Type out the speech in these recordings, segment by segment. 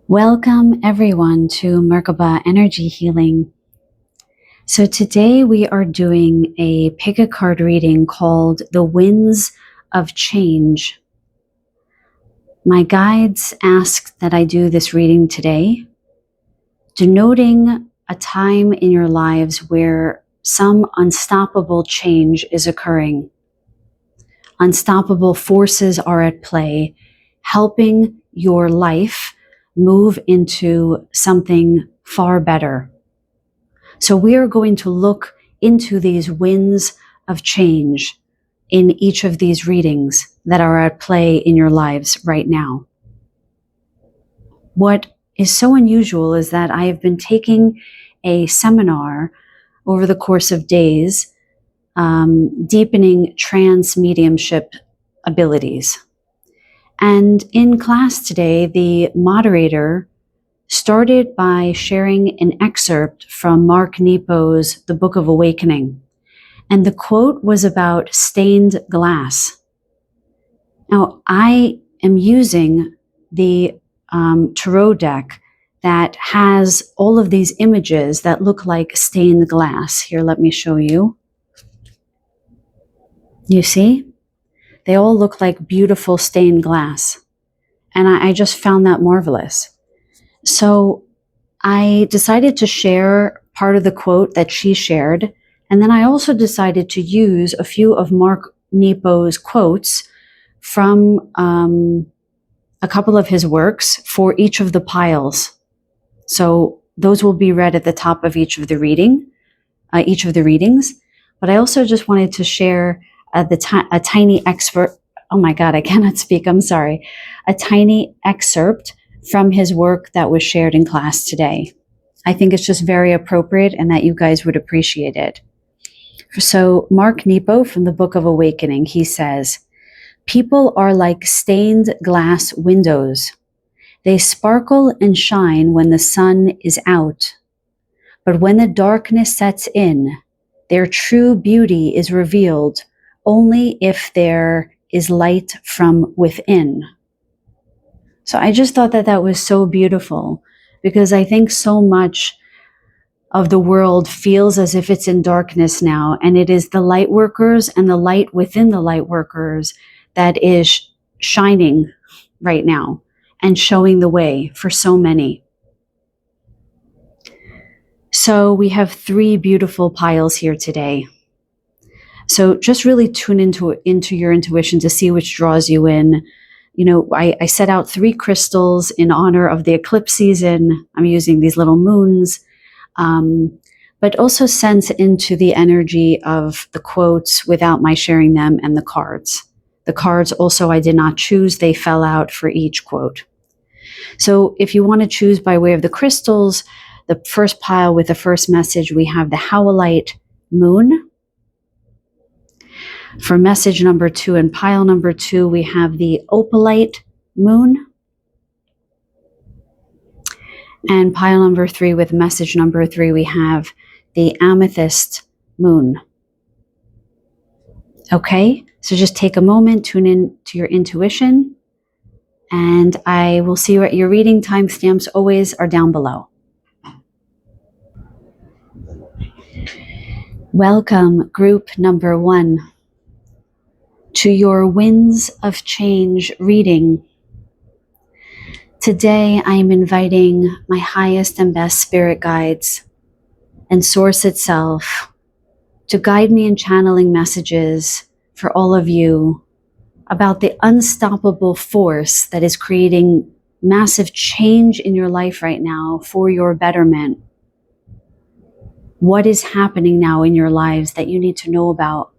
Welcome everyone to Merkaba Energy Healing. So today we are doing a pick a card reading called The Winds of Change. My guides asked that I do this reading today, denoting a time in your lives where some unstoppable change is occurring. Unstoppable forces are at play, helping your life move into something far better. So we are going to look into these winds of change in each of these readings that are at play in your lives right now. What is so unusual is that I have been taking a seminar over the course of days, deepening trance mediumship abilities. And in class today, the moderator started by sharing an excerpt from Mark Nepo's The Book of Awakening. And the quote was about stained glass. Now, I am using the tarot deck that has all of these images that look like stained glass. Here, let me show you. You see? They all look like beautiful stained glass. And I just found that marvelous. So I decided to share part of the quote that she shared. And then I also decided to use a few of Mark Nepo's quotes from a couple of his works for each of the piles. So those will be read at the top of each of the readings. But I also just wanted to share a tiny excerpt. Oh my God, I cannot speak. I'm sorry. A tiny excerpt from his work that was shared in class today. I think it's just very appropriate and that you guys would appreciate it. So Mark Nepo from the Book of Awakening, he says, "People are like stained glass windows. They sparkle and shine when the sun is out. But when the darkness sets in, their true beauty is revealed only if there is light from within." So I just thought that that was so beautiful, because I think so much of the world feels as if it's in darkness now, and it is the light workers and the light within the light workers that is shining right now and showing the way for so many. So we have three beautiful piles here today. So just really tune into your intuition to see which draws you in. You know, I set out 3 crystals in honor of the eclipse season. I'm using these little moons, but also sense into the energy of the quotes without my sharing them, and the cards. The cards also I did not choose. They fell out for each quote. So if you want to choose by way of the crystals, the first pile with the first message, we have the Howlite Moon. For message number 2 and pile number 2, we have the Opalite Moon. And pile number 3 with message number 3, we have the Amethyst Moon. Okay, so just take a moment, tune in to your intuition, and I will see you at your reading. Timestamps always are down below. Welcome, group number 1. To your Winds of Change reading. Today I am inviting my highest and best spirit guides and Source itself to guide me in channeling messages for all of you about the unstoppable force that is creating massive change in your life right now for your betterment. What is happening now in your lives that you need to know about,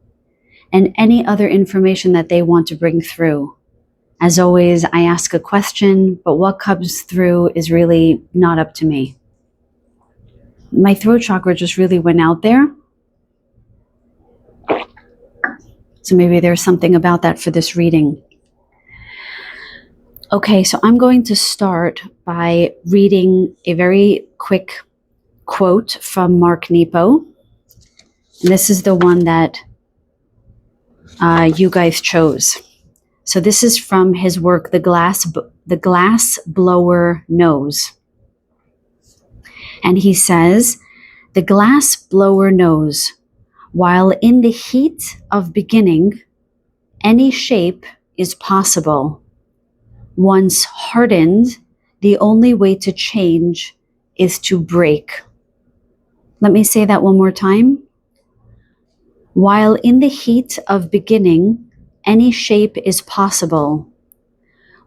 and any other information that they want to bring through. As always, I ask a question, but what comes through is really not up to me. My throat chakra just really went out there. So maybe there's something about that for this reading. Okay, so I'm going to start by reading a very quick quote from Mark Nepo. And this is the one that you guys chose. So this is from his work, The the glass blower knows. And he says, the glass blower knows, while in the heat of beginning, any shape is possible. Once hardened, the only way to change is to break. Let me say that one more time. While in the heat of beginning, any shape is possible.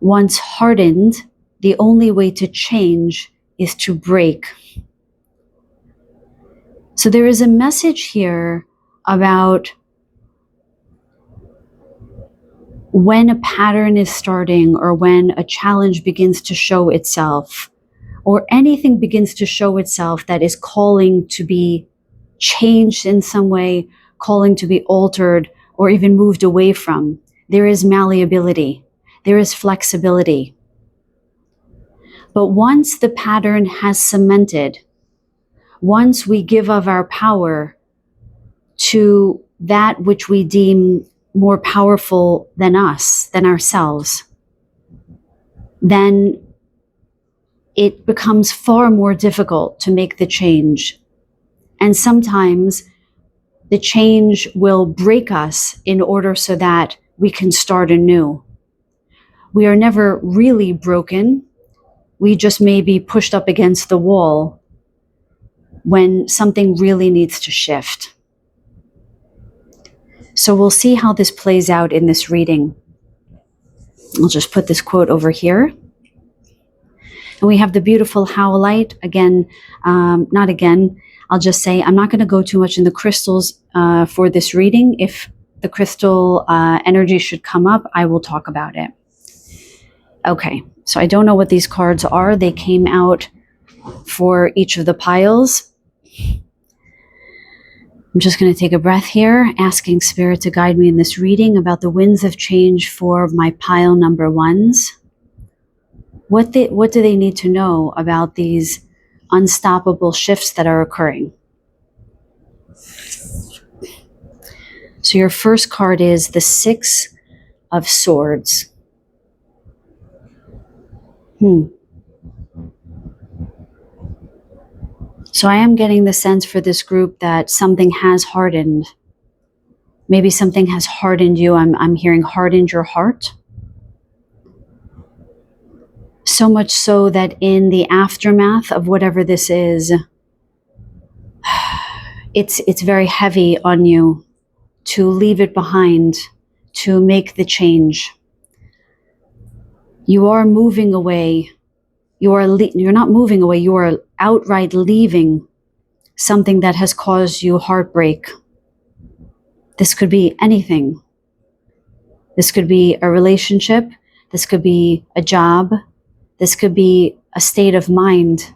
Once hardened, the only way to change is to break. So there is a message here about when a pattern is starting, or when a challenge begins to show itself, or anything begins to show itself that is calling to be changed in some way, calling to be altered, or even moved away from. There is malleability. There is flexibility. But once the pattern has cemented, once we give of our power to that which we deem more powerful than us, than ourselves, then it becomes far more difficult to make the change. And sometimes the change will break us in order so that we can start anew. We are never really broken. We just may be pushed up against the wall when something really needs to shift. So we'll see how this plays out in this reading. I'll just put this quote over here. And we have the beautiful howlite. I'll just say I'm not going to go too much in the crystals for this reading. If the crystal energy should come up, I will talk about it. Okay, so I don't know what these cards are. They came out for each of the piles. I'm just going to take a breath here, asking Spirit to guide me in this reading about the winds of change for my pile number ones. What do they need to know about these unstoppable shifts that are occurring? So your first card is the Six of Swords. So I am getting the sense for this group that something has hardened. Maybe something has hardened you. I'm hearing hardened your heart. So much so that in the aftermath of whatever this is, it's very heavy on you to leave it behind, to make the change. You are moving away. You're not moving away. You are outright leaving something that has caused you heartbreak. This could be anything. This could be a relationship. This could be a job. This could be a state of mind.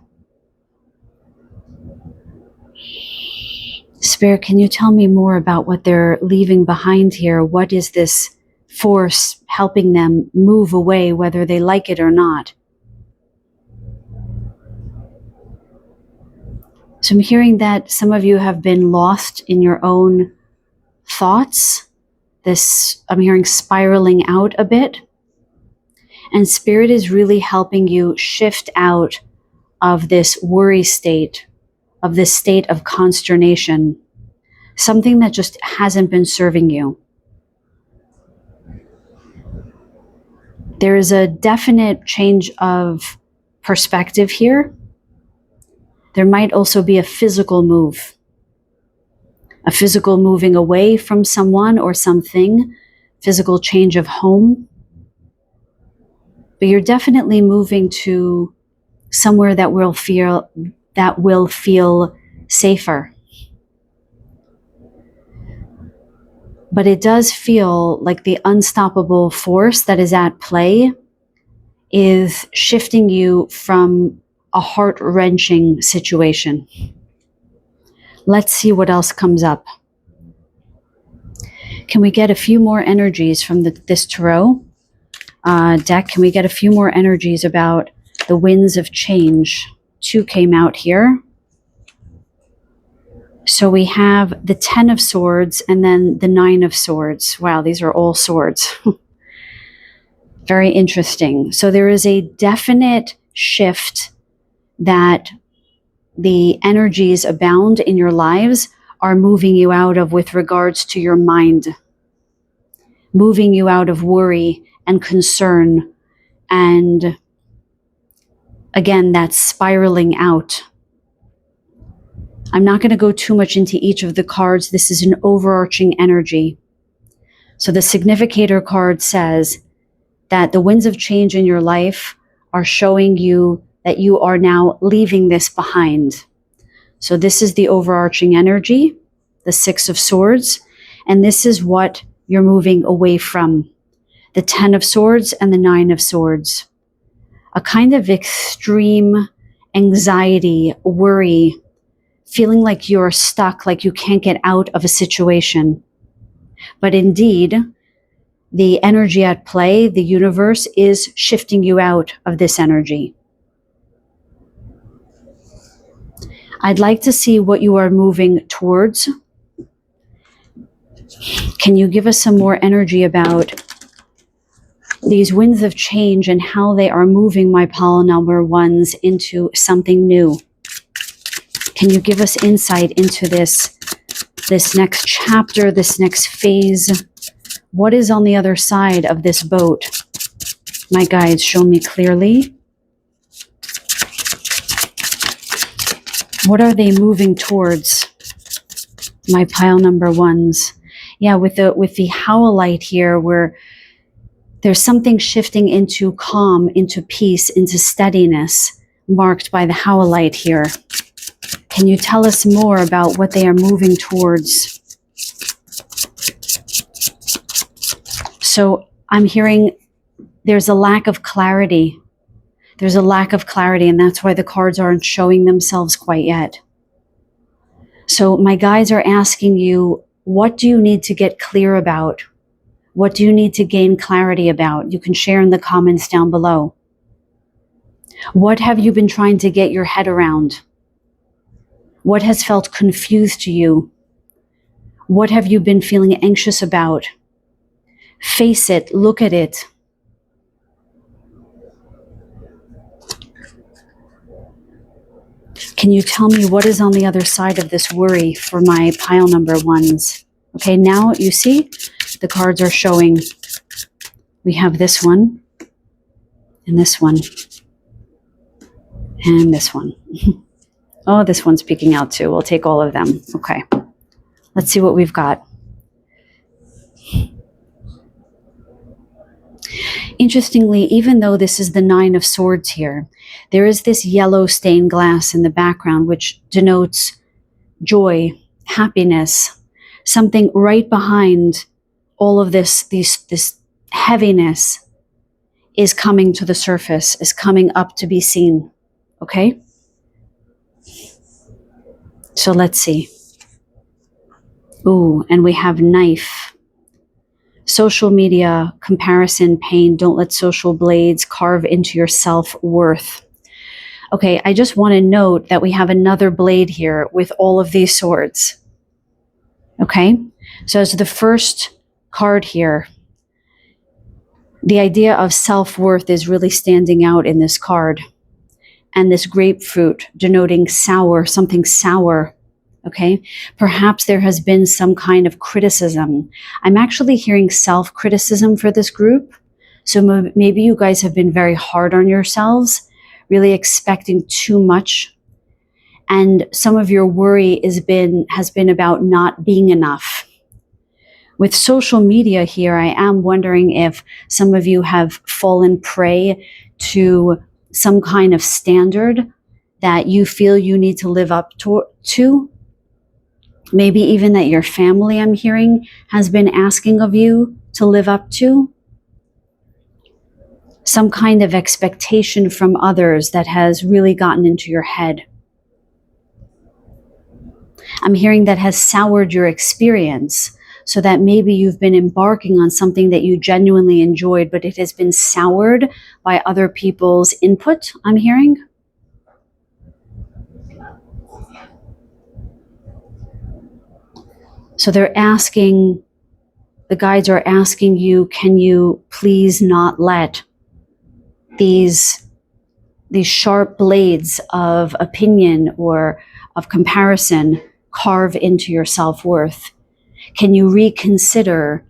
Spirit, can you tell me more about what they're leaving behind here? What is this force helping them move away, whether they like it or not? So I'm hearing that some of you have been lost in your own thoughts. I'm hearing spiraling out a bit. And Spirit is really helping you shift out of this worry state, of this state of consternation, something that just hasn't been serving you. There is a definite change of perspective here. There might also be a physical move, a physical moving away from someone or something, physical change of home. But you're definitely moving to somewhere that will feel safer. But it does feel like the unstoppable force that is at play is shifting you from a heart-wrenching situation. Let's see what else comes up. Can we get a few more energies from this tarot deck? Can we get a few more energies about the winds of change? 2 came out here. So we have the 10 of Swords and then the 9 of Swords. Wow, these are all swords. Very interesting. So there is a definite shift that the energies abound in your lives are moving you out of with regards to your mind, moving you out of worry and concern. And again, that's spiraling out. I'm not going to go too much into each of the cards. This is an overarching energy. So the significator card says that the winds of change in your life are showing you that you are now leaving this behind. So this is the overarching energy, the Six of Swords, and this is what you're moving away from. The Ten of Swords and the Nine of Swords. A kind of extreme anxiety, worry, feeling like you're stuck, like you can't get out of a situation. But indeed, the energy at play, the universe, is shifting you out of this energy. I'd like to see what you are moving towards. Can you give us some more energy about these winds of change and how they are moving my pile number ones into something new? Can you give us insight into this next chapter, this next phase? What is on the other side of this boat? My guides, show me clearly. What are they moving towards? My pile number ones. Yeah, with the howlite here, where there's something shifting into calm, into peace, into steadiness, marked by the howlite here. Can you tell us more about what they are moving towards? So I'm hearing there's a lack of clarity. There's a lack of clarity, and that's why the cards aren't showing themselves quite yet. So my guides are asking you, what do you need to get clear about? What do you need to gain clarity about? You can share in the comments down below. What have you been trying to get your head around? What has felt confused to you? What have you been feeling anxious about? Face it, look at it. Can you tell me what is on the other side of this worry for my pile number ones? Okay, now you see the cards are showing. We have this one, and this one, and this one. Oh, this one's peeking out too. We'll take all of them. Okay, let's see what we've got. Interestingly, even though this is the Nine of Swords here, there is this yellow stained glass in the background, which denotes joy, happiness, something right behind all of this heaviness is coming to the surface, is coming up to be seen. Okay? So let's see. Ooh, and we have knife. Social media, comparison, pain. Don't let social blades carve into your self-worth. Okay, I just want to note that we have another blade here with all of these swords. Okay, so as the first card here, the idea of self-worth is really standing out in this card. And this grapefruit denoting sour, something sour. Okay, perhaps there has been some kind of criticism. I'm actually hearing self-criticism for this group. So maybe you guys have been very hard on yourselves, really expecting too much. And some of your worry has been about not being enough. With social media here, I am wondering if some of you have fallen prey to some kind of standard that you feel you need to live up to. Maybe even that your family, I'm hearing, has been asking of you to live up to. Some kind of expectation from others that has really gotten into your head. I'm hearing that has soured your experience, so that maybe you've been embarking on something that you genuinely enjoyed, but it has been soured by other people's input, I'm hearing. So they're asking, the guides are asking you, can you please not let these sharp blades of opinion or of comparison carve into your self-worth? Can you reconsider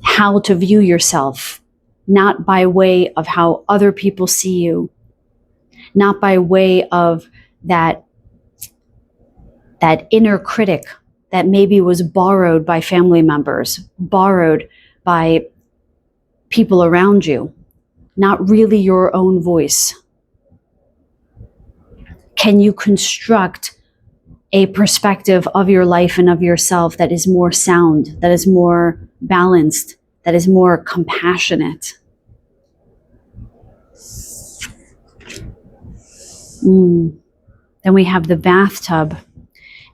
how to view yourself, not by way of how other people see you, not by way of that inner critic that maybe was borrowed by family members, borrowed by people around you, not really your own voice? Can you construct a perspective of your life and of yourself that is more sound, that is more balanced, that is more compassionate? Then we have the bathtub.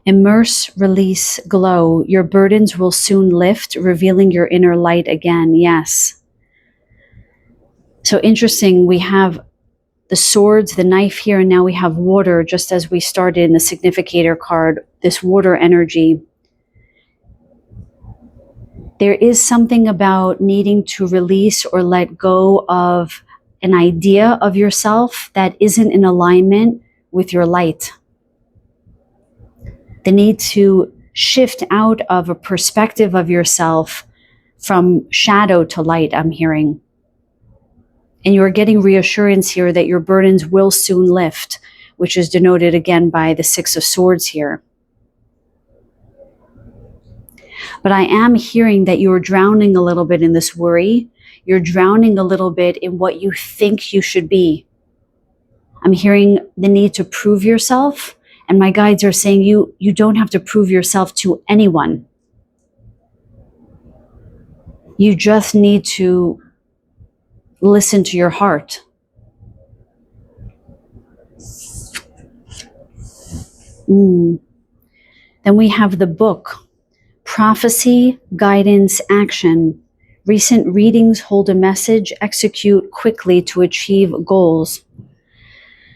Immerse, release, glow. Your burdens will soon lift, revealing your inner light again. Yes. So interesting, we have the swords, the knife here, and now we have water, just as we started in the significator card, this water energy. There is something about needing to release or let go of an idea of yourself that isn't in alignment with your light. The need to shift out of a perspective of yourself from shadow to light, I'm hearing. And you are getting reassurance here that your burdens will soon lift, which is denoted again by the Six of Swords here. But I am hearing that you're drowning a little bit in this worry. You're drowning a little bit in what you think you should be. I'm hearing the need to prove yourself. And my guides are saying you don't have to prove yourself to anyone. You just need to listen to your heart. Then we have the book, Prophecy, Guidance, Action. Recent readings hold a message, execute quickly to achieve goals.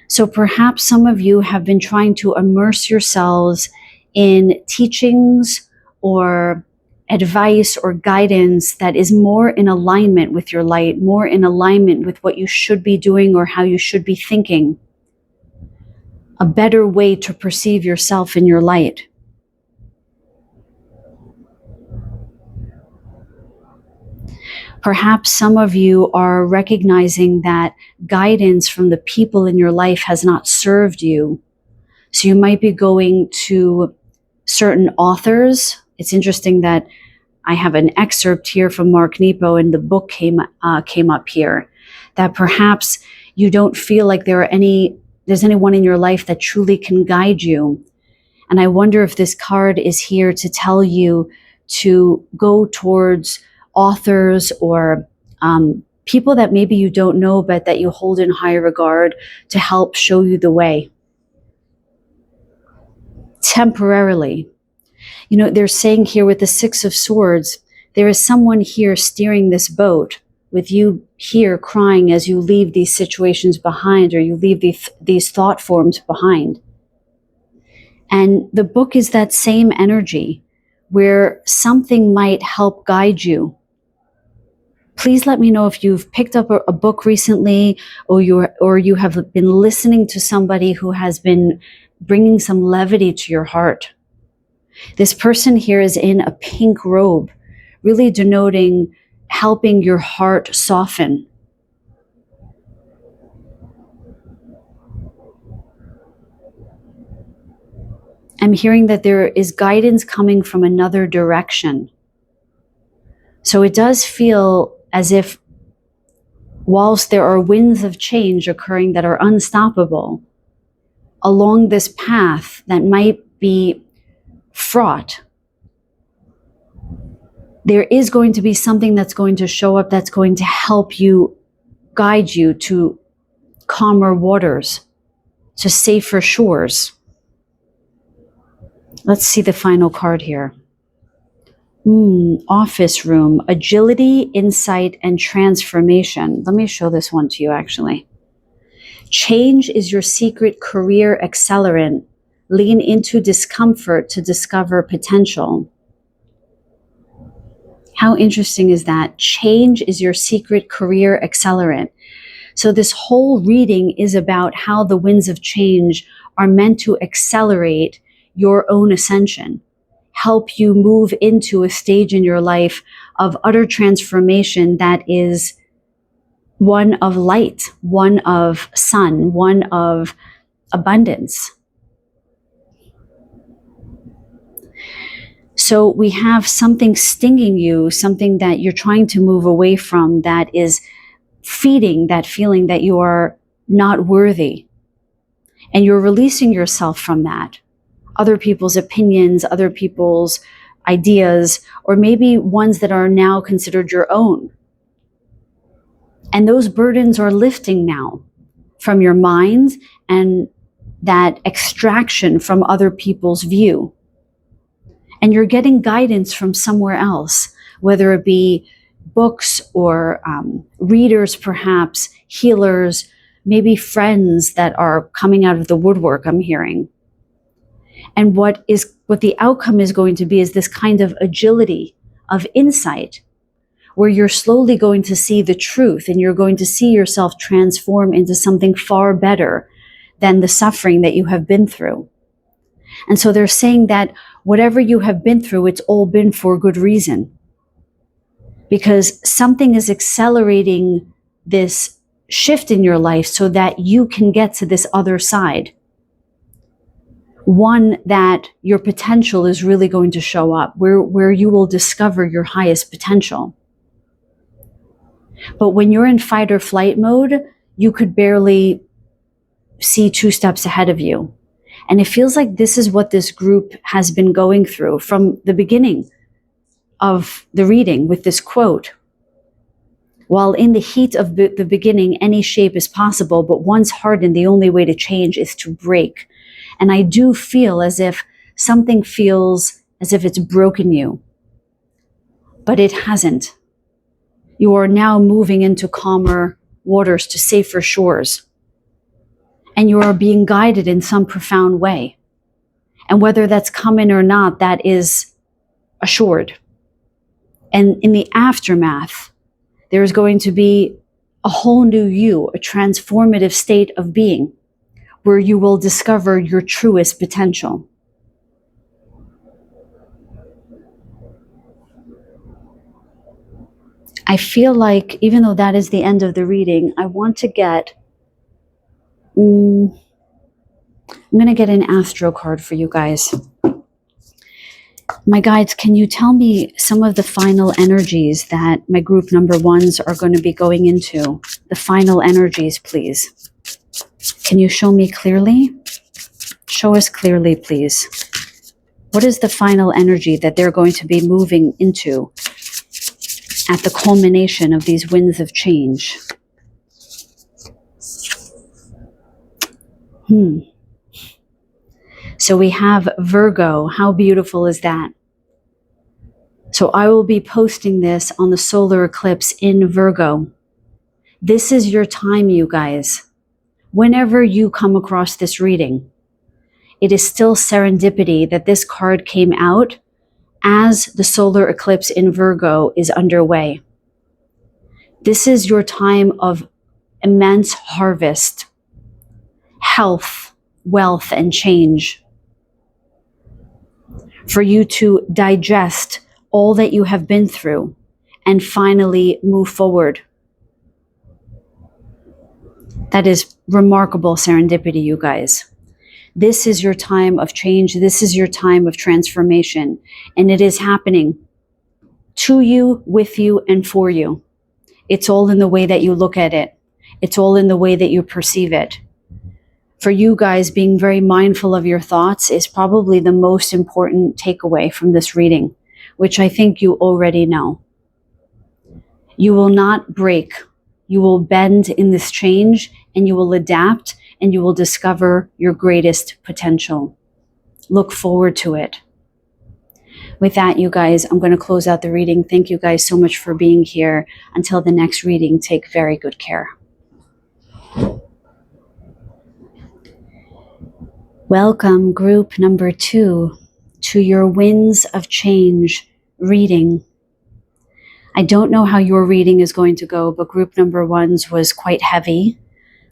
So perhaps some of you have been trying to immerse yourselves in teachings or advice or guidance that is more in alignment with your light, more in alignment with what you should be doing or how you should be thinking. A better way to perceive yourself in your light. Perhaps some of you are recognizing that guidance from the people in your life has not served you. So you might be going to certain authors. It's interesting that I have an excerpt here from Mark Nepo, and the book came up here, that perhaps you don't feel like there's anyone in your life that truly can guide you. And I wonder if this card is here to tell you to go towards authors or people that maybe you don't know, but that you hold in high regard to help show you the way. Temporarily. You know, they're saying here with the Six of Swords, there is someone here steering this boat with you here crying as you leave these situations behind, or you leave these thought forms behind. And the book is that same energy where something might help guide you. Please let me know if you've picked up a book recently, or you have been listening to somebody who has been bringing some levity to your heart. This person here is in a pink robe, really denoting helping your heart soften. I'm hearing that there is guidance coming from another direction. So it does feel as if, whilst there are winds of change occurring that are unstoppable, along this path that might be fraught, there is going to be something that's going to show up that's going to help you, guide you to calmer waters, to safer shores. Let's see the final card here. Office room, agility, insight, and transformation. Let me show this one to you, actually. Change is your secret career accelerant. Lean into discomfort to discover potential. How interesting is that? Change is your secret career accelerant. So this whole reading is about how the winds of change are meant to accelerate your own ascension, help you move into a stage in your life of utter transformation that is one of light, one of sun, one of abundance. So we have something stinging you, something that you're trying to move away from, that is feeding that feeling that you are not worthy. And you're releasing yourself from that. Other people's opinions, other people's ideas, or maybe ones that are now considered your own. And those burdens are lifting now from your mind and that extraction from other people's view. And you're getting guidance from somewhere else, whether it be books or readers, perhaps healers, maybe friends that are coming out of the woodwork, I'm hearing. And what the outcome is going to be is this kind of agility of insight, where you're slowly going to see the truth and you're going to see yourself transform into something far better than the suffering that you have been through. And so they're saying that whatever you have been through, it's all been for good reason. Because something is accelerating this shift in your life so that you can get to this other side. One that your potential is really going to show up, where you will discover your highest potential. But when you're in fight or flight mode, you could barely see 2 steps ahead of you. And it feels like this is what this group has been going through from the beginning of the reading with this quote. While in the heat of the beginning, any shape is possible, but once hardened, the only way to change is to break. And I do feel as if something feels as if it's broken you, but it hasn't. You are now moving into calmer waters, to safer shores. And you are being guided in some profound way. And whether that's coming or not, that is assured. And in the aftermath, there is going to be a whole new you, a transformative state of being, where you will discover your truest potential. I feel like, even though that is the end of the reading, I want to get, I'm going to get an astro card for you guys. My guides, can you tell me some of the final energies that my group number ones are going to be going into? The final energies, please. Can you show me clearly? Show us clearly, please. What is the final energy that they're going to be moving into at the culmination of these winds of change? So we have Virgo. How beautiful is that? So I will be posting this on the solar eclipse in Virgo. This is your time, you guys. Whenever you come across this reading, it is still serendipity that this card came out as the solar eclipse in Virgo is underway. This is your time of immense harvest, health, wealth, and change. For you to digest all that you have been through and finally move forward. That is remarkable serendipity, you guys. This is your time of change. This is your time of transformation. And it is happening to you, with you, and for you. It's all in the way that you look at it. It's all in the way that you perceive it. For you guys, being very mindful of your thoughts is probably the most important takeaway from this reading, which I think you already know. You will not break. You will bend in this change, and you will adapt, and you will discover your greatest potential. Look forward to it. With that, you guys, I'm going to close out the reading. Thank you guys so much for being here. Until the next reading, take very good care. Welcome, group number 2, to your Winds of Change reading. I don't know how your reading is going to go, but group number one's was quite heavy.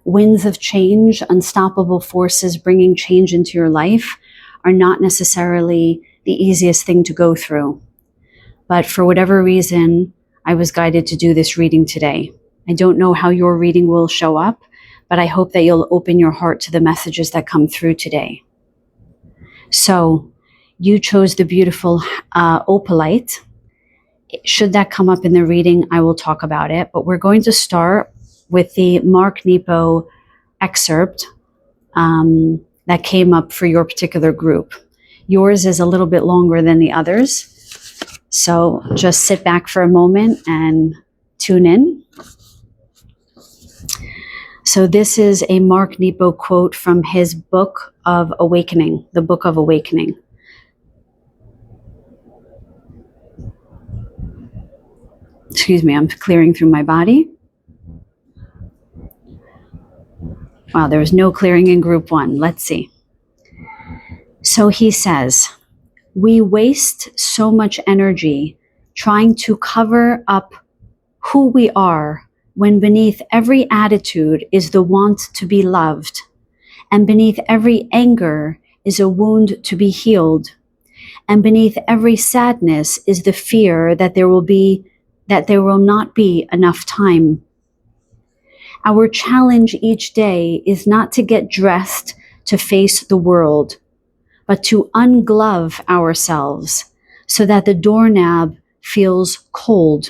Winds of change, unstoppable forces bringing change into your life are not necessarily the easiest thing to go through. But for whatever reason, I was guided to do this reading today. I don't know how your reading will show up, but I hope that you'll open your heart to the messages that come through today. So you chose the beautiful opalite. Should that come up in the reading, I will talk about it. But we're going to start with the Mark Nepo excerpt that came up for your particular group. Yours is a little bit longer than the others. So just sit back for a moment and tune in. So this is a Mark Nepo quote from his book of Awakening, the Book of Awakening. Excuse me, I'm clearing through my body. Wow, there was no clearing in group one. Let's see. So he says, we waste so much energy trying to cover up who we are when beneath every attitude is the want to be loved, and beneath every anger is a wound to be healed, and beneath every sadness is the fear that there will not be enough time. Our challenge each day is not to get dressed to face the world, but to unglove ourselves so that the doorknob feels cold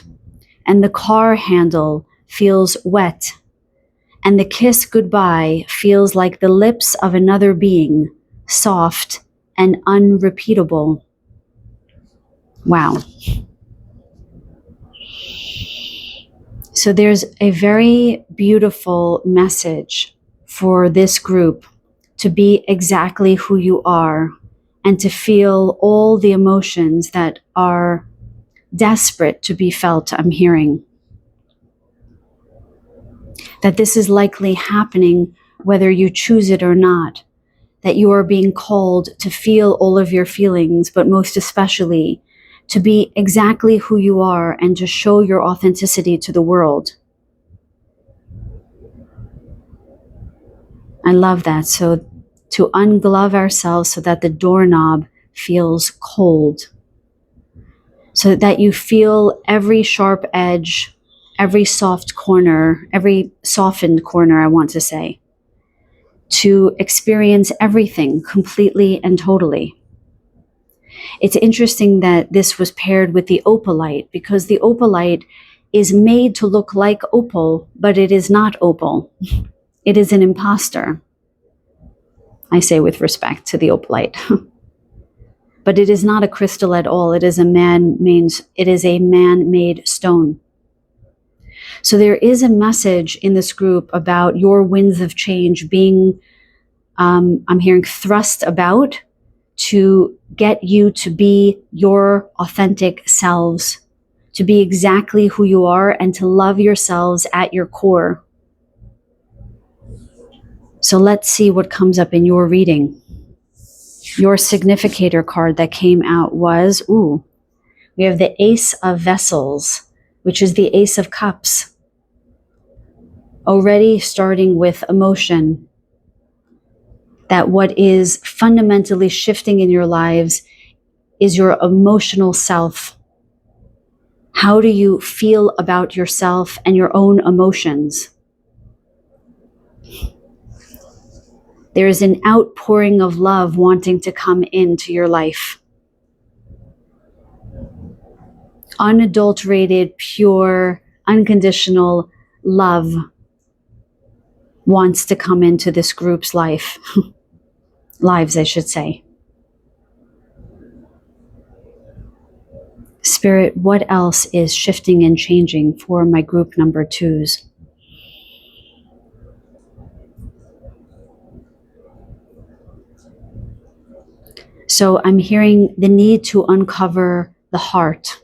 and the car handle feels wet and the kiss goodbye feels like the lips of another being, soft and unrepeatable. Wow. So there's a very beautiful message for this group to be exactly who you are and to feel all the emotions that are desperate to be felt, I'm hearing. That this is likely happening whether you choose it or not. That you are being called to feel all of your feelings, but most especially to be exactly who you are and to show your authenticity to the world. I love that. So to unglove ourselves so that the doorknob feels cold. So that you feel every sharp edge, every soft corner, every softened corner, I want to say. To experience everything completely and totally. It's interesting that this was paired with the opalite because the opalite is made to look like opal, but it is not opal. It is an imposter. I say with respect to the opalite. But it is not a crystal at all. It is a man-made stone. So there is a message in this group about your winds of change being, I'm hearing, thrust about to get you to be your authentic selves, to be exactly who you are and to love yourselves at your core. So let's see what comes up in your reading. Your significator card that came out was, we have the Ace of Vessels, which is the Ace of Cups. Already starting with emotion. That what is fundamentally shifting in your lives is your emotional self. How do you feel about yourself and your own emotions? There is an outpouring of love wanting to come into your life. Unadulterated, pure, unconditional love wants to come into this group's life. Lives, I should say. Spirit, what else is shifting and changing for my group number twos? So I'm hearing the need to uncover the heart.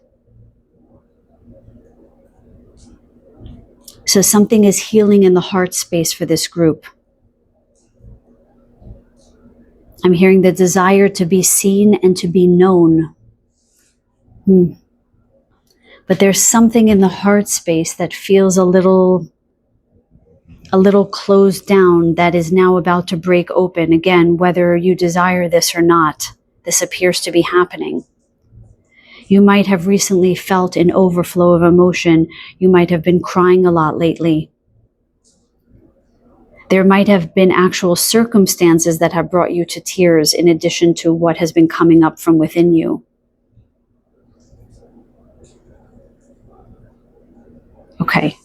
So something is healing in the heart space for this group. I'm hearing the desire to be seen and to be known. But there's something in the heart space that feels a little closed down that is now about to break open. Again, whether you desire this or not, this appears to be happening. You might have recently felt an overflow of emotion. You might have been crying a lot lately. There might have been actual circumstances that have brought you to tears in addition to what has been coming up from within you. Okay,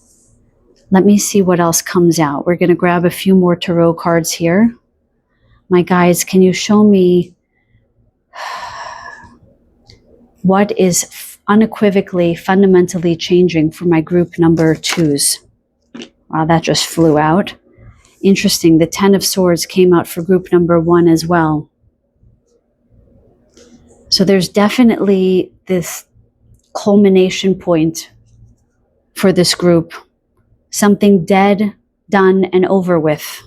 let me see what else comes out. We're going to grab a few more tarot cards here. My guides, can you show me what is unequivocally, fundamentally changing for my group number 2s? Wow, that just flew out. Interesting, the 10 of Swords came out for group number 1 as well. So there's definitely this culmination point for this group. Something dead, done, and over with.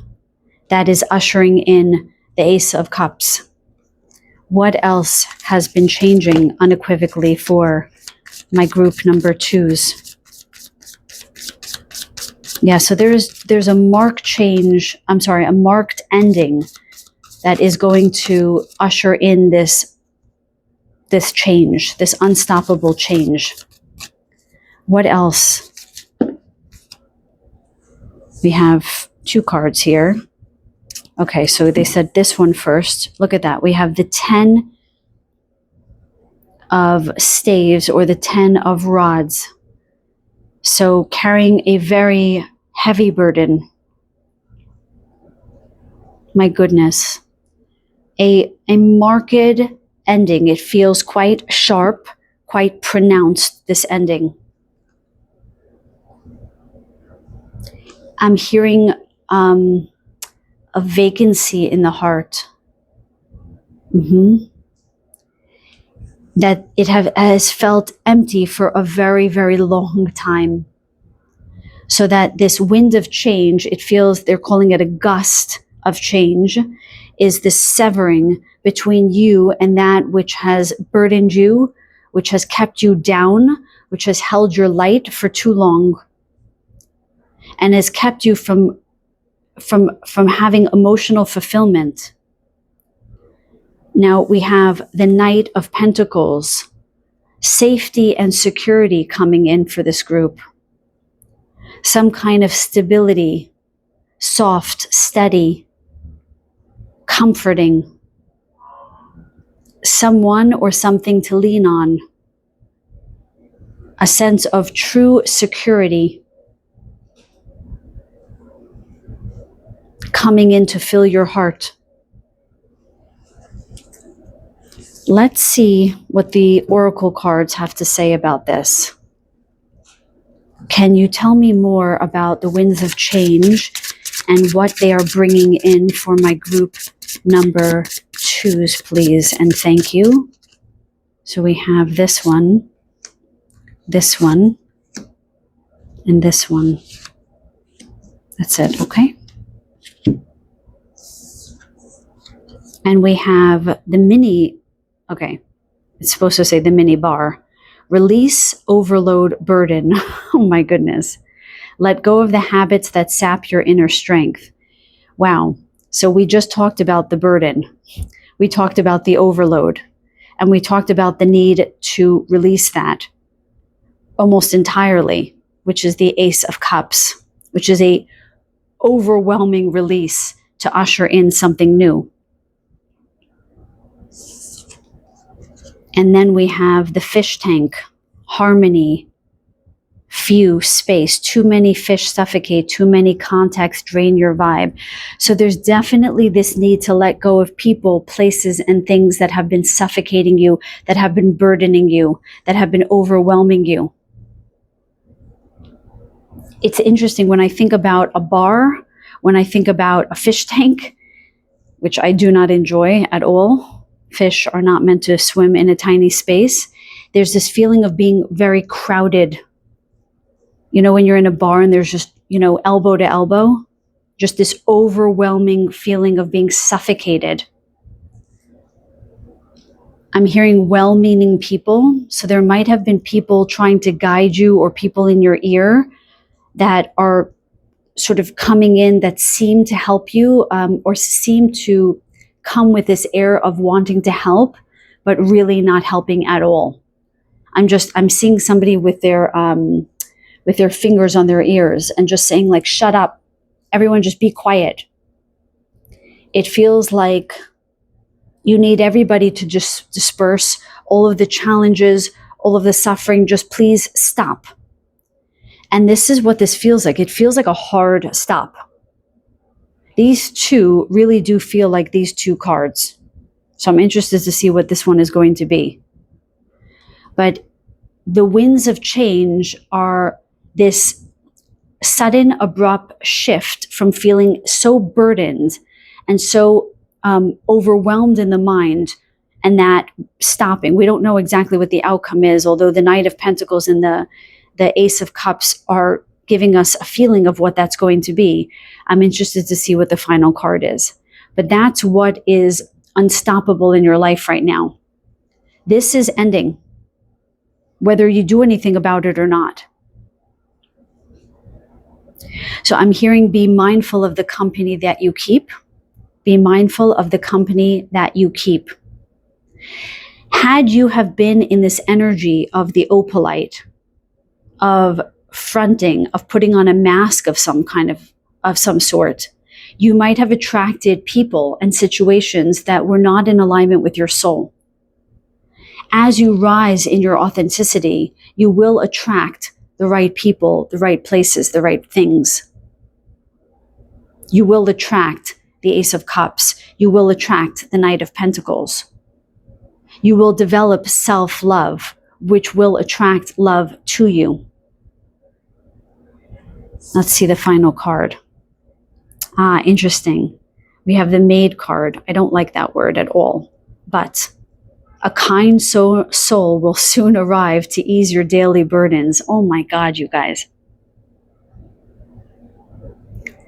That is ushering in the Ace of Cups. What else has been changing unequivocally for my group number 2s? Yeah, so there's a marked ending that is going to usher in this change, this unstoppable change. What else? We have 2 cards here. Okay, so they said this one first. Look at that. We have the 10 of staves or the 10 of rods. So carrying a very heavy burden. My goodness. A marked ending. It feels quite sharp, quite pronounced, this ending. I'm hearing a vacancy in the heart. That it has felt empty for a very, very long time. So that this wind of change, it feels, they're calling it a gust of change, is this severing between you and that which has burdened you, which has kept you down, which has held your light for too long, and has kept you from having emotional fulfillment. Now we have the Knight of Pentacles, safety and security coming in for this group. Some kind of stability, soft, steady, comforting. Someone or something to lean on. A sense of true security coming in to fill your heart. Let's see what the oracle cards have to say about this. Can you tell me more about the winds of change and what they are bringing in for my group number 2s, please? And thank you. So we have this one, and this one. That's it, okay? And we have the mini, okay, it's supposed to say the mini bar. Release, overload, burden. Oh my goodness. Let go of the habits that sap your inner strength. Wow. So we just talked about the burden. We talked about the overload. And we talked about the need to release that almost entirely, which is the Ace of Cups, which is a overwhelming release to usher in something new. And then we have the fish tank, harmony, few, space, too many fish suffocate, too many contacts drain your vibe. So there's definitely this need to let go of people, places, and things that have been suffocating you, that have been burdening you, that have been overwhelming you. It's interesting when I think about a bar, when I think about a fish tank, which I do not enjoy at all. Fish are not meant to swim in a tiny space. There's this feeling of being very crowded. You know, when you're in a bar and there's just, elbow to elbow, just this overwhelming feeling of being suffocated. I'm hearing well-meaning people. So there might have been people trying to guide you or people in your ear that are sort of coming in that seem to help you or seem to come with this air of wanting to help, but really not helping at all. I'm seeing somebody with their fingers on their ears and just saying like, shut up, everyone just be quiet. It feels like you need everybody to just disperse all of the challenges, all of the suffering, just please stop. And this is what this feels like. It feels like a hard stop. These two really do feel like these two cards. So I'm interested to see what this one is going to be. But the winds of change are this sudden, abrupt shift from feeling so burdened and so overwhelmed in the mind, and that stopping. We don't know exactly what the outcome is, although the Knight of Pentacles and the Ace of Cups are giving us a feeling of what that's going to be. I'm interested to see what the final card is. But that's what is unstoppable in your life right now. This is ending, whether you do anything about it or not. So I'm hearing be mindful of the company that you keep. Be mindful of the company that you keep. Had you have been in this energy of the opalite, of fronting, of putting on a mask of some sort, you might have attracted people and situations that were not in alignment with your soul. As you rise in your authenticity, you will attract the right people, the right places, the right things. You will attract the Ace of Cups. You will attract the Knight of Pentacles. You will develop self-love, which will attract love to you. Let's see the final card. Interesting. We have the Maid card. I don't like that word at all. But a kind soul will soon arrive to ease your daily burdens. Oh my God, you guys.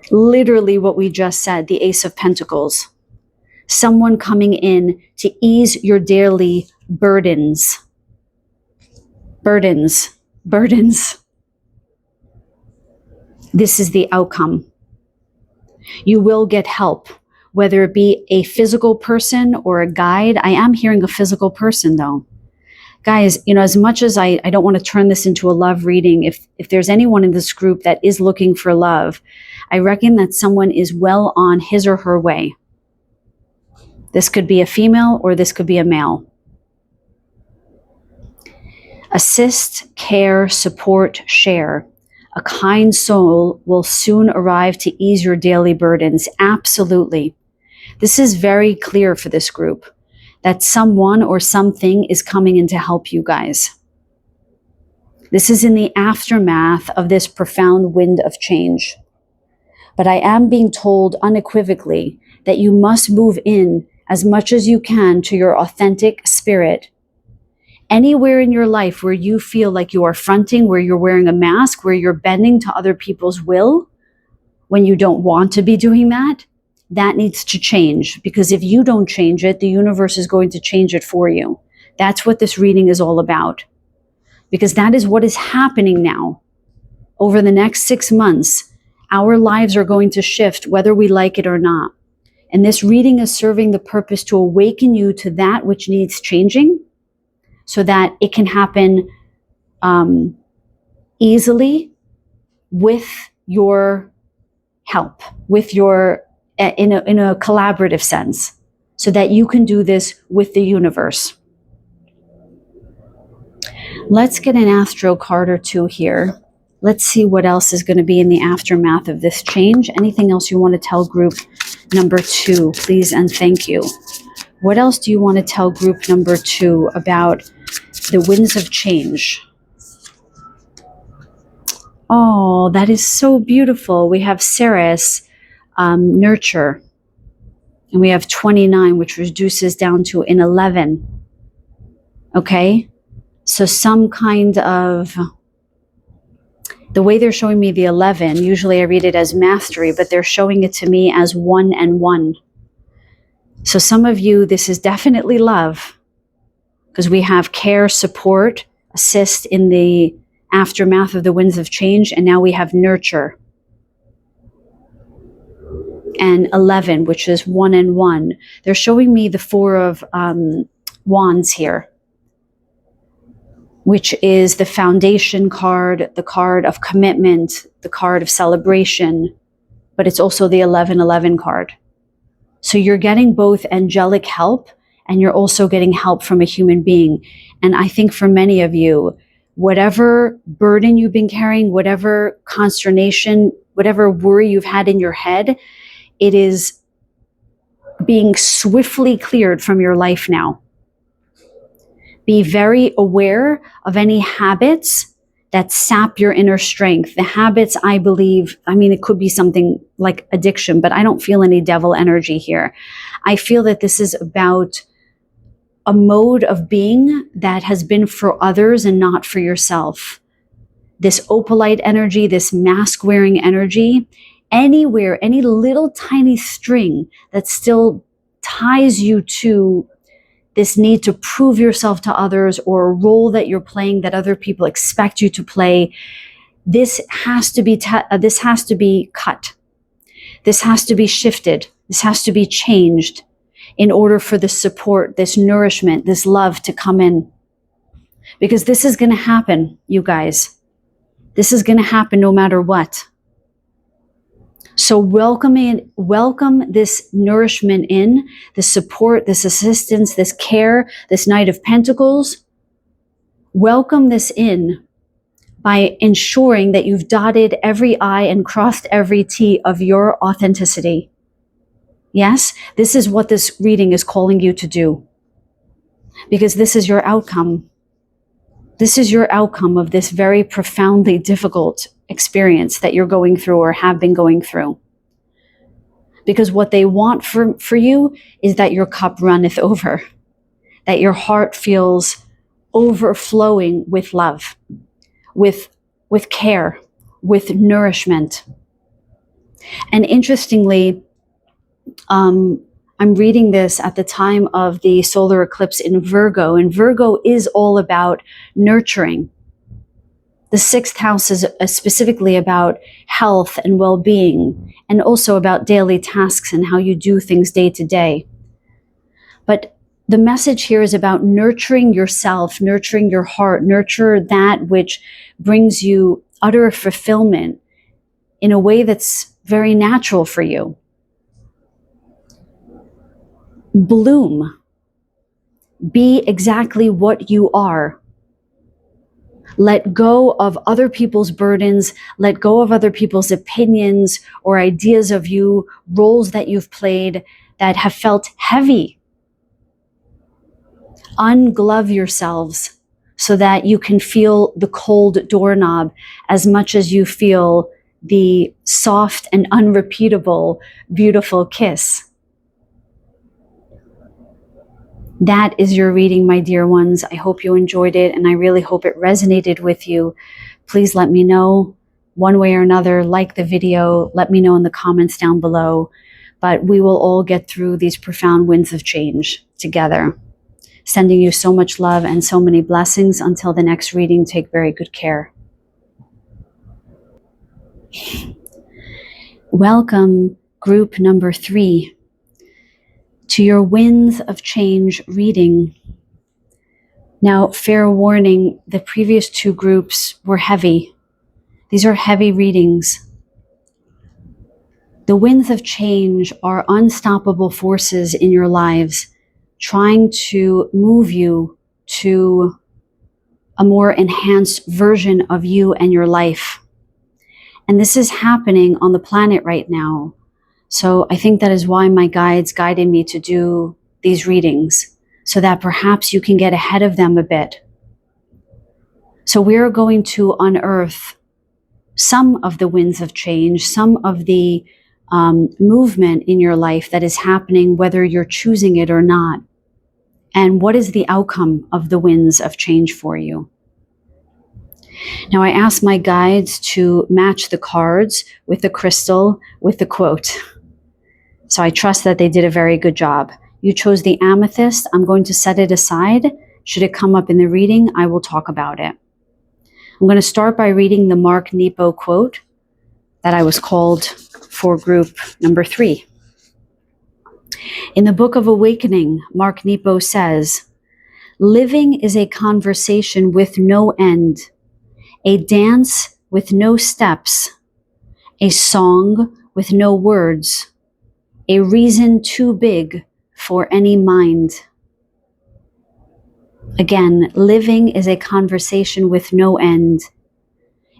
Literally what we just said, the Ace of Pentacles. Someone coming in to ease your daily burdens. Burdens. This is the outcome. You will get help, whether it be a physical person or a guide. I am hearing a physical person though. Guys, as much as I don't want to turn this into a love reading, if there's anyone in this group that is looking for love, I reckon that someone is well on his or her way. This could be a female or this could be a male. Assist, care, support, share. A kind soul will soon arrive to ease your daily burdens. Absolutely. This is very clear for this group, that someone or something is coming in to help you guys. This is in the aftermath of this profound wind of change. But I am being told unequivocally that you must move in as much as you can to your authentic spirit. Anywhere in your life where you feel like you are fronting, where you're wearing a mask, where you're bending to other people's will, when you don't want to be doing that, that needs to change. Because if you don't change it, the universe is going to change it for you. That's what this reading is all about. Because that is what is happening now. Over the next 6 months, our lives are going to shift whether we like it or not. And this reading is serving the purpose to awaken you to that which needs changing, so that it can happen easily with your help, with your in a collaborative sense, so that you can do this with the universe. Let's get an astro card or two here. Let's see what else is going to be in the aftermath of this change. Anything else you want to tell group number 2, please and thank you. What else do you want to tell group number 2 about the winds of change? Oh, that is so beautiful. We have Ceres, nurture. And we have 29, which reduces down to an 11. Okay? So some kind of... The way they're showing me the 11, usually I read it as mastery, but they're showing it to me as 1 and 1. So some of you, this is definitely love. because we have care, support, assist in the aftermath of the winds of change, and now we have nurture. And 11, which is 1 and 1. They're showing me the 4 of wands here, which is the foundation card, the card of commitment, the card of celebration, but it's also the 1111 card. So you're getting both angelic help and you're also getting help from a human being. And I think for many of you, whatever burden you've been carrying, whatever consternation, whatever worry you've had in your head, it is being swiftly cleared from your life now. Be very aware of any habits that sap your inner strength. The habits, I believe, I mean, it could be something like addiction, but I don't feel any devil energy here. I feel that this is about a mode of being that has been for others and not for yourself. This opalite energy, this mask-wearing energy, anywhere, any little tiny string that still ties you to this need to prove yourself to others, or a role that you're playing that other people expect you to play, this has to be cut. This has to be shifted. This has to be changed in order for this support, this nourishment, this love to come in. Because this is going to happen, you guys. This is going to happen no matter what. So welcome this nourishment in, this support, this assistance, this care, this Knight of Pentacles. Welcome this in by ensuring that you've dotted every I and crossed every T of your authenticity. Yes, this is what this reading is calling you to do. Because this is your outcome. This is your outcome of this very profoundly difficult experience that you're going through or have been going through. Because what they want for you is that your cup runneth over, that your heart feels overflowing with love, with care, with nourishment. And interestingly, I'm reading this at the time of the solar eclipse in Virgo, and Virgo is all about nurturing. The 6th house is specifically about health and well-being, and also about daily tasks and how you do things day to day. But the message here is about nurturing yourself, nurturing your heart, nurture that which brings you utter fulfillment in a way that's very natural for you. Bloom. Be exactly what you are. Let go of other people's burdens, let go of other people's opinions or ideas of you, roles that you've played that have felt heavy. Unglove yourselves so that you can feel the cold doorknob as much as you feel the soft and unrepeatable, beautiful kiss. That is your reading, my dear ones. I hope you enjoyed it, and I really hope it resonated with you. Please let me know one way or another. Like the video. Let me know in the comments down below. But we will all get through these profound winds of change together. Sending you so much love and so many blessings. Until the next reading, take very good care. Welcome, group number 3. To your winds of change reading. Now, fair warning, the previous 2 groups were heavy. These are heavy readings. The winds of change are unstoppable forces in your lives, trying to move you to a more enhanced version of you and your life. And this is happening on the planet right now. So I think that is why my guides guided me to do these readings, so that perhaps you can get ahead of them a bit. So we're going to unearth some of the winds of change, some of the movement in your life that is happening, whether you're choosing it or not. And what is the outcome of the winds of change for you? Now, I asked my guides to match the cards with the crystal, with the quote. So I trust that they did a very good job. You chose the amethyst. I'm going to set it aside Should it come up in the reading, I will talk about it. I'm going to start by reading the Mark Nepo quote that I was called for group number 3. In the Book of Awakening, Mark Nepo says, "Living is a conversation with no end, a dance with no steps, a song with no words, a reason too big for any mind." Again, living is a conversation with no end,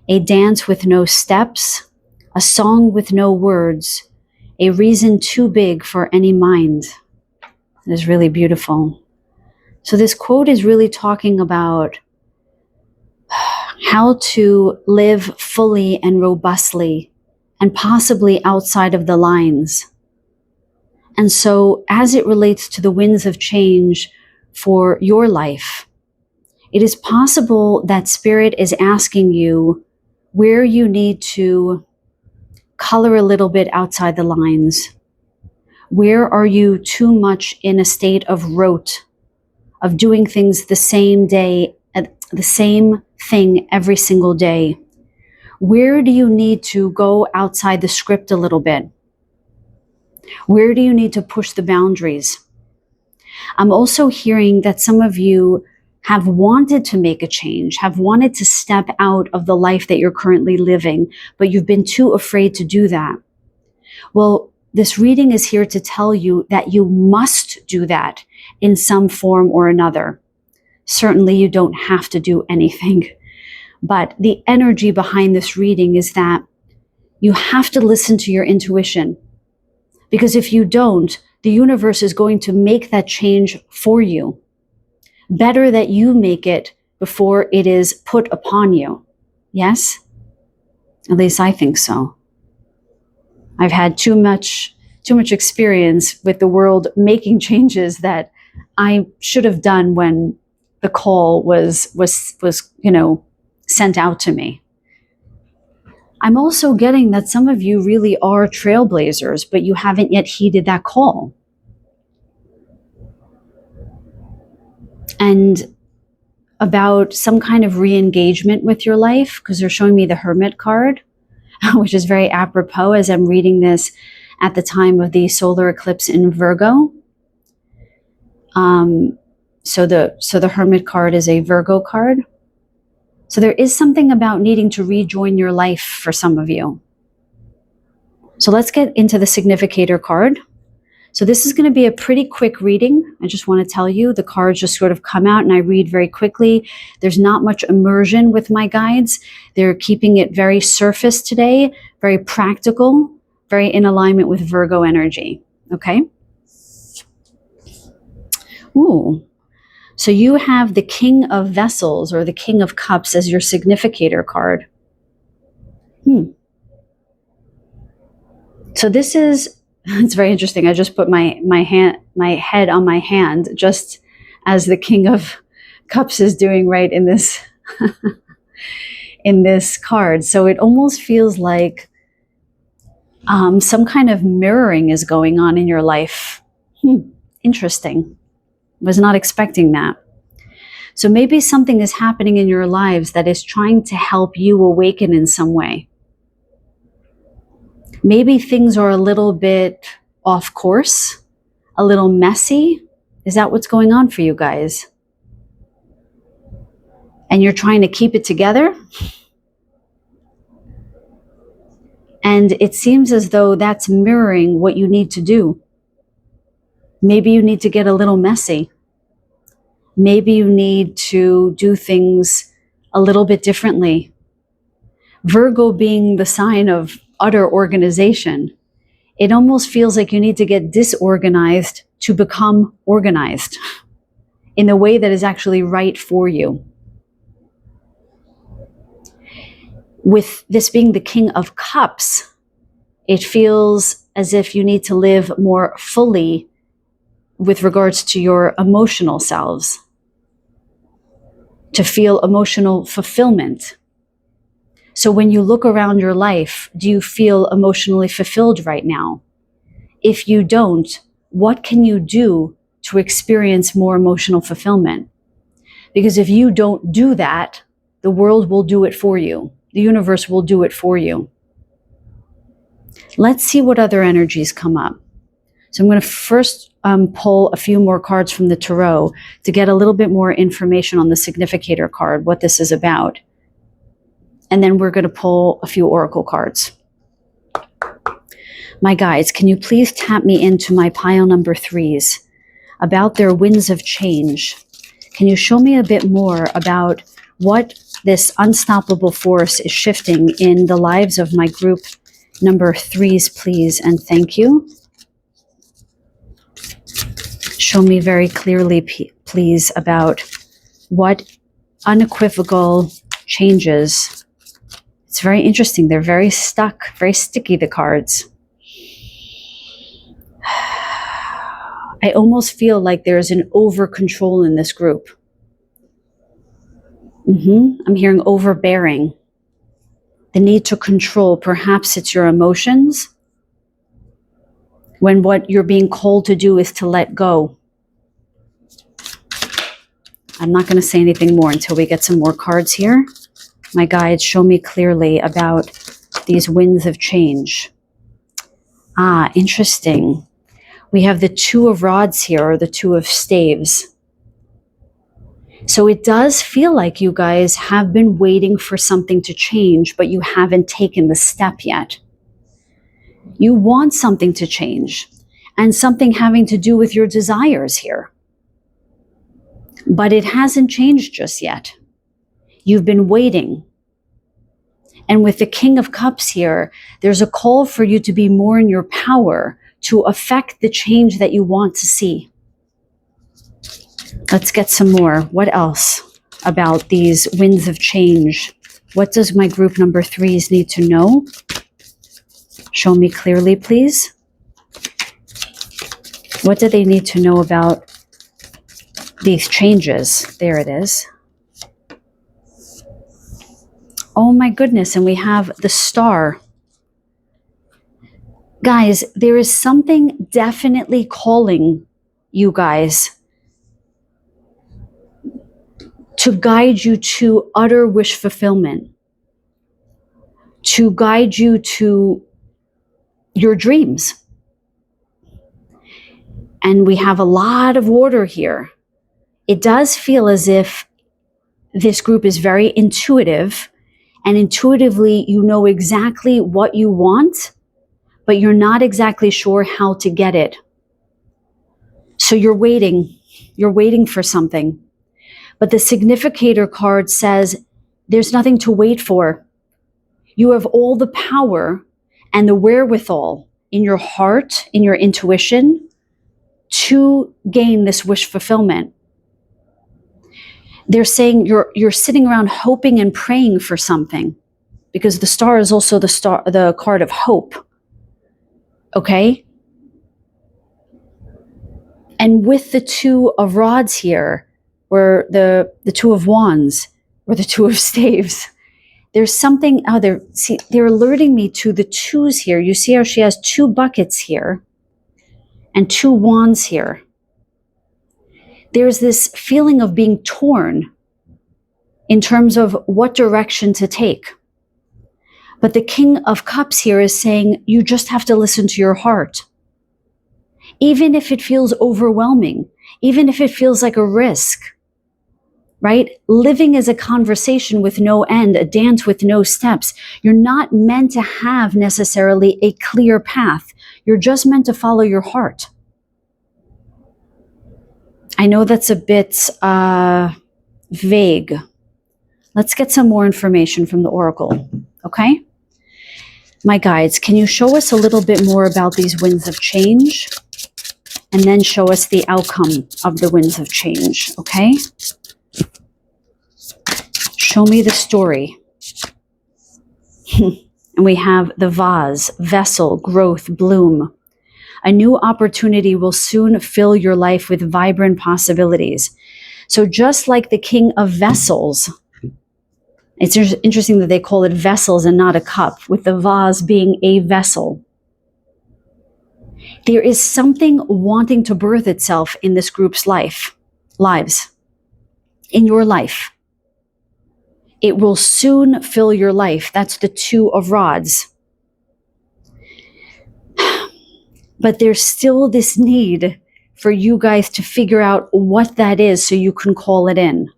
a dance with no steps, a song with no words, a reason too big for any mind. It is really beautiful. So this quote is really talking about how to live fully and robustly and possibly outside of the lines. And so as it relates to the winds of change for your life, it is possible that Spirit is asking you where you need to color a little bit outside the lines. Where are you too much in a state of rote, of doing things the same day, the same thing every single day? Where do you need to go outside the script a little bit? Where do you need to push the boundaries? I'm also hearing that some of you have wanted to make a change, have wanted to step out of the life that you're currently living, but you've been too afraid to do that. Well, this reading is here to tell you that you must do that in some form or another. Certainly, you don't have to do anything, but the energy behind this reading is that you have to listen to your intuition. Because if you don't, the universe is going to make that change for you. Better that you make it before it is put upon you. Yes? At least I think so. I've had too much experience with the world making changes that I should have done when the call was sent out to me. I'm also getting that some of you really are trailblazers, but you haven't yet heeded that call. And about some kind of re-engagement with your life, because they're showing me the Hermit card, which is very apropos as I'm reading this at the time of the solar eclipse in Virgo. So the Hermit card is a Virgo card. So there is something about needing to rejoin your life for some of you. So let's get into the significator card. So this is going to be a pretty quick reading. I just want to tell you, the cards just sort of come out and I read very quickly. There's not much immersion with my guides. They're keeping it very surface today, very practical, very in alignment with Virgo energy. Okay? Ooh. So you have the King of Vessels or the King of Cups as your significator card. So this is, it's very interesting. I just put my head on my hand, just as the King of Cups is doing right in this in this card. So it almost feels like some kind of mirroring is going on in your life. Interesting. Was not expecting that. So maybe something is happening in your lives that is trying to help you awaken in some way. Maybe things are a little bit off course, a little messy. Is that what's going on for you guys? And you're trying to keep it together? And it seems as though that's mirroring what you need to do. Maybe you need to get a little messy. Maybe you need to do things a little bit differently. Virgo being the sign of utter organization, it almost feels like you need to get disorganized to become organized in the way that is actually right for you. With this being the King of Cups, it feels as if you need to live more fully with regards to your emotional selves, to feel emotional fulfillment. So when you look around your life, do you feel emotionally fulfilled right now? If you don't, what can you do to experience more emotional fulfillment? Because if you don't do that, the world will do it for you. The universe will do it for you. Let's see what other energies come up. So I'm going to first pull a few more cards from the tarot to get a little bit more information on the significator card, what this is about. And then we're going to pull a few oracle cards. My guides, can you please tap me into my pile number 3s about their winds of change? Can you show me a bit more about what this unstoppable force is shifting in the lives of my group number 3s, please, and thank you. Show me very clearly, please, about what unequivocal changes. It's very interesting. They're very stuck, very sticky, the cards. I almost feel like there's an over control in this group. I'm hearing overbearing. The need to control. Perhaps it's your emotions, when what you're being called to do is to let go. I'm not going to say anything more until we get some more cards here. My guides, show me clearly about these winds of change. Ah, interesting. We have the 2 of rods here, or the 2 of staves. So it does feel like you guys have been waiting for something to change, but you haven't taken the step yet. You want something to change, and something having to do with your desires here. But it hasn't changed just yet. You've been waiting. And with the King of Cups here, there's a call for you to be more in your power to affect the change that you want to see. Let's get some more. What else about these winds of change? What does my group number 3s need to know? Show me clearly, please. What do they need to know about these changes? There it is. Oh my goodness, and we have the Star. Guys, there is something definitely calling you guys to guide you to utter wish fulfillment, to guide you to your dreams. And we have a lot of water here. It does feel as if this group is very intuitive, and intuitively you know exactly what you want, but you're not exactly sure how to get it. So you're waiting for something. But the significator card says there's nothing to wait for. You have all the power and the wherewithal in your heart, in your intuition, to gain this wish fulfillment. They're saying you're sitting around hoping and praying for something, because the Star is also the card of hope. Okay? And with the 2 of rods here, or the 2 of wands, or the 2 of staves, there's something other. See, they're alerting me to the 2s here. You see how she has 2 buckets here and 2 wands here. There's this feeling of being torn in terms of what direction to take. But the King of Cups here is saying you just have to listen to your heart. Even if it feels overwhelming, even if it feels like a risk, right? Living is a conversation with no end, a dance with no steps. You're not meant to have necessarily a clear path. You're just meant to follow your heart. I know that's a bit vague. Let's get some more information from the Oracle, okay? My guides, can you show us a little bit more about these winds of change? And then show us the outcome of the winds of change, okay? Show me the story. And we have the vase, vessel, growth, bloom. A new opportunity will soon fill your life with vibrant possibilities. So just like the King of Vessels, it's interesting that they call it vessels and not a cup, with the vase being a vessel. There is something wanting to birth itself in this group's lives. in your life. It will soon fill your life. That's the Two of Rods. But there's still this need for you guys to figure out what that is so you can call it in.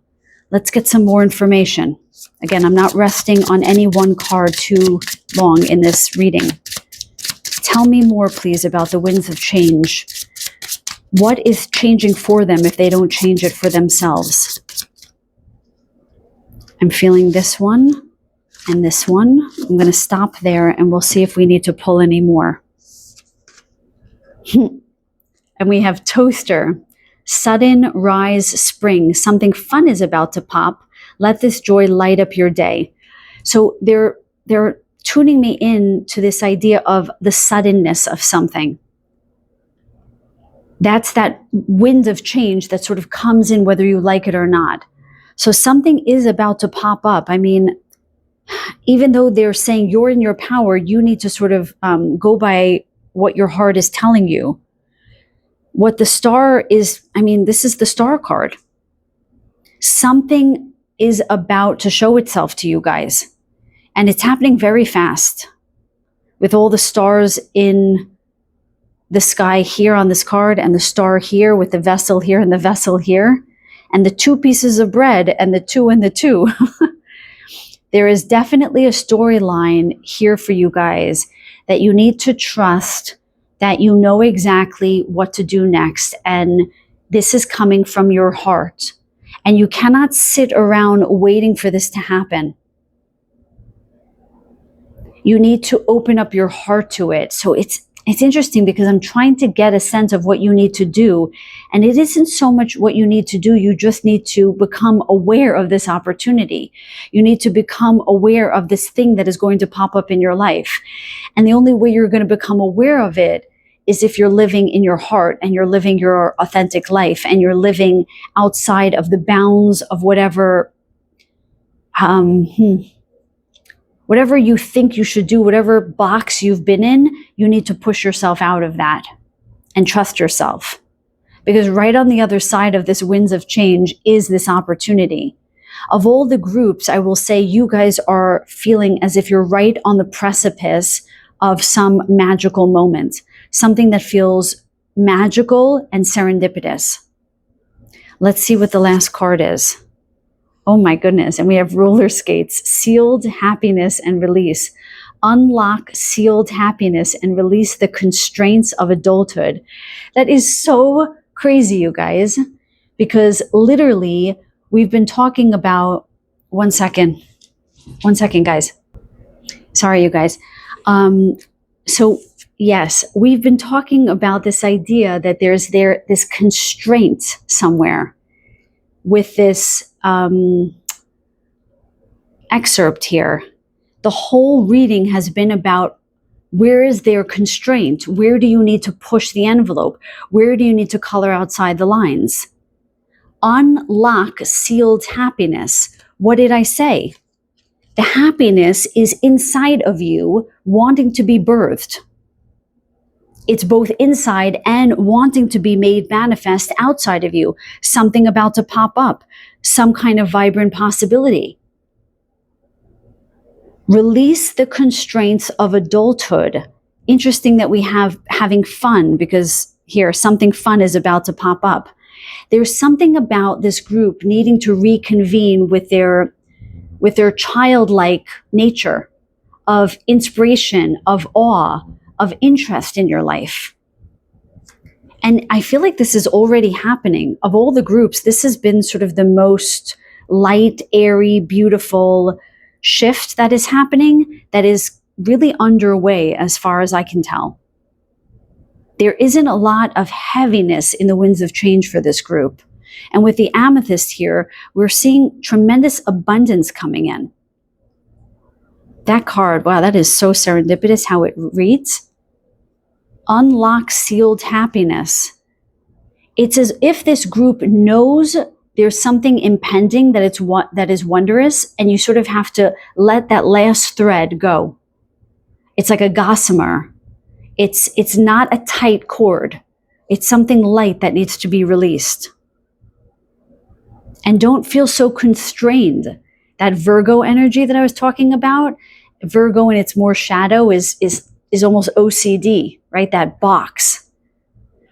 Let's get some more information. Again, I'm not resting on any one card too long in this reading. Tell me more, please, about the winds of change. What is changing for them if they don't change it for themselves? I'm feeling this one and this one. I'm going to stop there and we'll see if we need to pull any more. And we have Toaster. Sudden rise spring. Something fun is about to pop. Let this joy light up your day. So they're tuning me in to this idea of the suddenness of something. That's that wind of change that sort of comes in whether you like it or not. So something is about to pop up. I mean, even though they're saying you're in your power, you need to sort of go by what your heart is telling you. What the star is, I mean, this is the star card. Something is about to show itself to you guys. And it's happening very fast. With all the stars in the sky here on this card, and the star here with the vessel here and the vessel here, and the two pieces of bread and the two and the two. There is definitely a storyline here for you guys that you need to trust, that you know exactly what to do next. And this is coming from your heart. And you cannot sit around waiting for this to happen. You need to open up your heart to it. So it's interesting because I'm trying to get a sense of what you need to do. And it isn't so much what you need to do. You just need to become aware of this opportunity. You need to become aware of this thing that is going to pop up in your life. And the only way you're going to become aware of it is if you're living in your heart and you're living your authentic life and you're living outside of the bounds of whatever, whatever you think you should do, whatever box you've been in, you need to push yourself out of that and trust yourself. Because right on the other side of this winds of change is this opportunity. Of all the groups, I will say you guys are feeling as if you're right on the precipice of some magical moment. Something that feels magical and serendipitous. Let's see what the last card is. Oh my goodness. And we have roller skates, sealed happiness and release. Unlock sealed happiness and release the constraints of adulthood. That is so crazy, you guys, because literally we've been talking about, one second, guys. Sorry, you guys. So yes, we've been talking about this idea that there's this constraint somewhere with this excerpt here. The whole reading has been about where is there constraint? Where do you need to push the envelope? Where do you need to color outside the lines? Unlock sealed happiness. What did I say? The happiness is inside of you, wanting to be birthed. It's both inside and wanting to be made manifest outside of you. Something about to pop up, some kind of vibrant possibility. Release the constraints of adulthood. Interesting that we have having fun, because here something fun is about to pop up. There's something about this group needing to reconvene with their childlike nature of inspiration, of awe, of interest in your life. And I feel like this is already happening. Of all the groups, this has been sort of the most light, airy, beautiful shift that is happening, that is really underway as far as I can tell. There isn't a lot of heaviness in the winds of change for this group. And with the amethyst here, we're seeing tremendous abundance coming in. That card, wow, that is so serendipitous how it reads. Unlock sealed happiness. It's as if this group knows there's something impending that is wondrous, and you sort of have to let that last thread go. It's like a gossamer. It's not a tight cord. It's something light that needs to be released. And don't feel so constrained. That Virgo energy that I was talking about, Virgo in its more shadow is almost OCD, right? That box.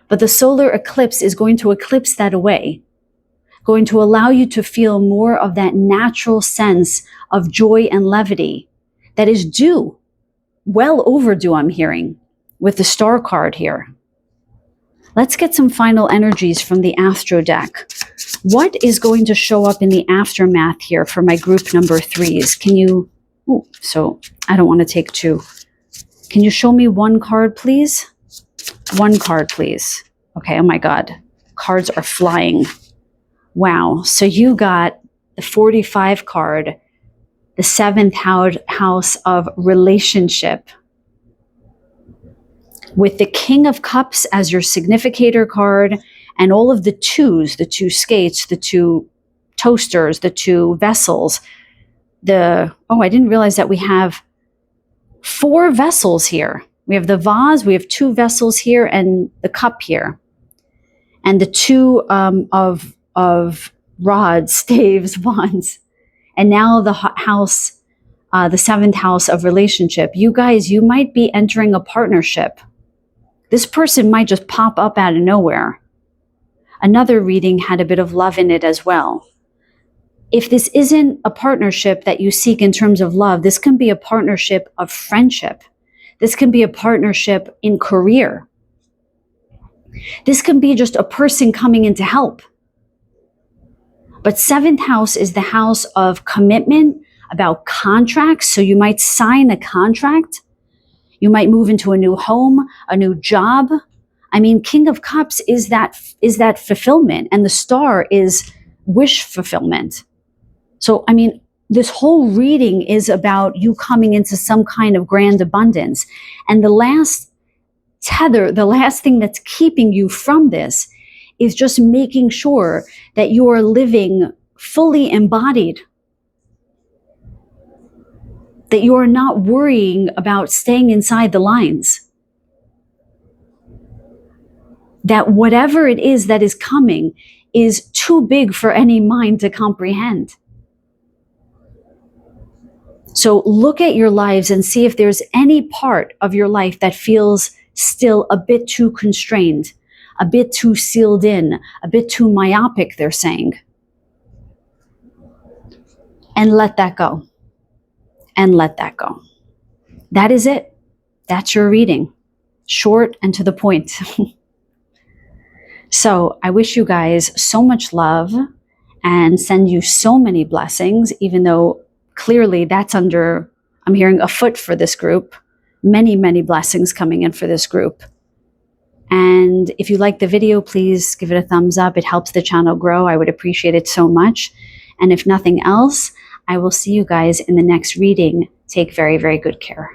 But the solar eclipse is going to eclipse that away, going to allow you to feel more of that natural sense of joy and levity that is due, well overdue, I'm hearing, with the star card here. Let's get some final energies from the Astro deck. What is going to show up in the aftermath here for my group number 3s? Can you, so I don't want to take 2. Can you show me 1 card, please? 1 card, please. Okay, oh my God. Cards are flying. Wow. So you got the 45 card, the 7th house of relationship, with the King of Cups as your significator card, and all of the 2s, the 2 skates, the 2 toasters, the 2 vessels. I didn't realize that we have 4 vessels here. We have the vase, we have 2 vessels here, and the cup here. And the 2 of rods, staves, wands. And now the house, the 7th house of relationship. You guys, you might be entering a partnership. This person might just pop up out of nowhere. Another reading had a bit of love in it as well. If this isn't a partnership that you seek in terms of love, this can be a partnership of friendship. This can be a partnership in career. This can be just a person coming in to help. But 7th house is the house of commitment, about contracts. So you might sign a contract. You might move into a new home, a new job. I mean, King of Cups is that fulfillment, and the star is wish fulfillment. So, I mean, this whole reading is about you coming into some kind of grand abundance. And the last tether, the last thing that's keeping you from this is just making sure that you are living fully embodied, that you are not worrying about staying inside the lines, that whatever it is that is coming is too big for any mind to comprehend. So look at your lives and see if there's any part of your life that feels still a bit too constrained, a bit too sealed in, a bit too myopic, they're saying. And let that go. And let that go. That is it. That's your reading. Short and to the point. So I wish you guys so much love and send you so many blessings, even though clearly that's under, I'm hearing a foot for this group. Many, many blessings coming in for this group. And if you like the video, please give it a thumbs up. It helps the channel grow. I would appreciate it so much. And if nothing else, I will see you guys in the next reading. Take very, very good care.